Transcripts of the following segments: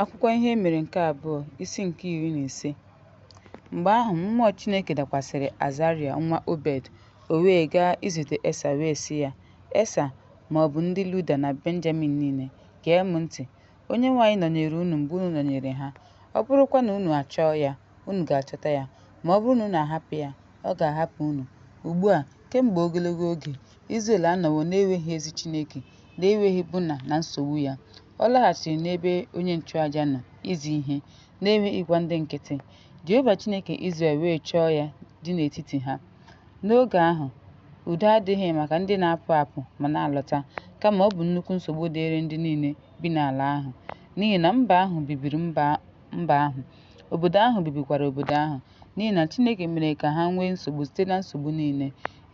Akwụkwọ ihe mere nke abụọ isi nke 15. Mgbe ahụ mmụọ Chineke dakwasịrị Azaria nwa Obed, o wee gaa izute Esa wee sị ya, Esa ma ọ bụ ndị Luda na Benjamin niile, gee m ntị. Onyenwe anyị nọnyere unu mgbe unu nọnyere ha. Ọ bụrụkwa na unu achọọ ya, unu ga-achọta ya, ma ọ bụrụ na unu ahapụ ya, ọ ga-ahapụ unu. Ugbu a, kemgbe ogologo oge, Izrel anọwo na-enweghị ezi Chineke, na-enweghị Buna na nsogbu ya. Ọ laghachiri n'ebe onye nchụaja nọ izi ihe, na-enweghịkwa ndị nkịtị. Jehova Chineke Izrel wee chọọ ya dị n'etiti ha. N'oge ahụ, udo adịghị maka ndị na-apụ apụ ma na-alọta, kama ọ bụ nnukwu nsogbu dịịrị ndị niile bi n'ala ahụ, n'ihi na mba ahụ bibiri mba ahụ, obodo ahụ bibikwara obodo ahụ, n'ihi na Chineke mere ka ha nwee nsogbu site na nsogbu niile.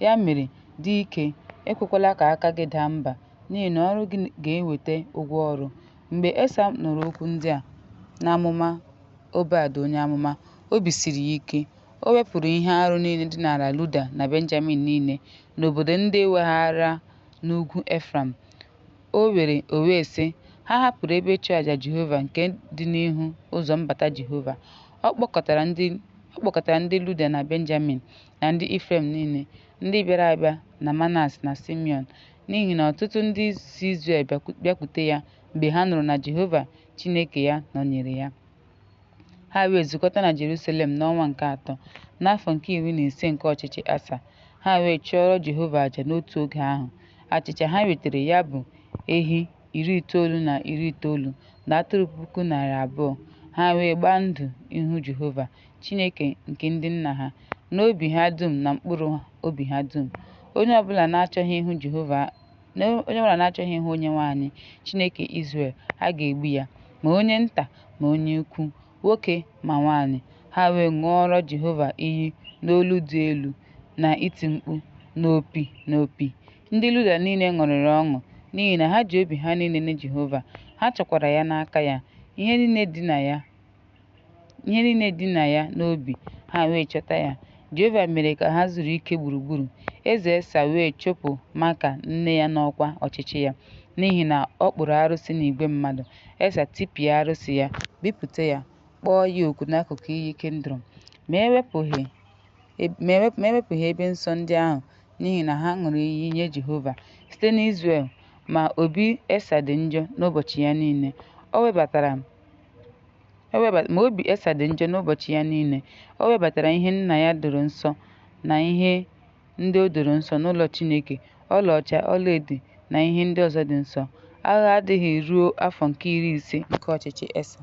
Ya mere, dị ike, ekwekwala ka aka gị daa mba, n'ihi na ọrụ gị ga-eweta ụgwọ ọrụ. Mgbe Esa nụrụ okwu ndị a n'amụma Obed onye amụma, obi siri ya ike. O wepụrụ ihe arụ niile dị n'ala Luda na Benjamin niile, n'obodo ndị e weghara n'ugwu Efraim. O wee sị, ha hapụrụ ebe ịchụ àjà Jehova nke dị n'ihu ụzọ mbata Jehova. Ọ kpọkọtara ndị Luda na Benjamin na ndị Ifrem niile, ndị bịara abịa na Manas na Simeon, n'ihi na ọtụtụ ndị si Izrel bịakwute ya mgbe ha nụrụ na Jehova Chineke ya nọnyere ya. Ha wee zukọta na Jerusalem n'ọnwa nke atọ, n'afọ nke 15 nke ọchịchị Asa. Ha wee chụọrọ Jehova àjà n'otu oge ahụ. Achịcha ha wetara ya bụ ehi 90 na atụrụ 200,000. Ha wee gbaa ndụ ihu Jehova, Chineke nke ndị nna ha, n'obi ha dum na mkpụrụ obi ha dum. Onye ọbụla na-achọghị ihu Onyenwe anyị, Chineke Izrel, a ga-egbu ya, ma onye nta ma onye ukwu, nwoke ma nwanyị. Ha wee ṅụọrọ Jehova iyi n'olu dị elu, na iti mkpu, na opi. Ndị Luda niile ṅụrịrị ọṅụ, n'ihi na ha ji obi ha niile nye Jehova. Ha chọkwara ya n'aka ya, ihe niile dị na ya n'obi ha wee chọta ya. Jehova mere ka ha zuru ike gburugburu. Eze Esa wee chụpụ Maaka nne ya n'ọkwa ọchịchị ya, n'ihi na ọ kpụrụ arụsị n'igwe mmadụ. Esa tipịa arụsị ya, bipụta ya, kpọọ ya oku n'akụkụ iyi Kidron, ma ewepụghị ebe nsọ ndị ahụ, n'ihi na ha ṅụrụ iyi nye Jehova site n'Izrel. Ma obi Esa dị njọ n'ụbọchị ya niile. O webatara ihe nna ya doro nsọ na ihe ndị o doro nsọ n'ụlọ Chineke, ọlaọcha, ọlaedo na ihe ndị ọzọ dị nsọ. Agha adịghị ruo afọ nke 50 nke ọchịchị Esa.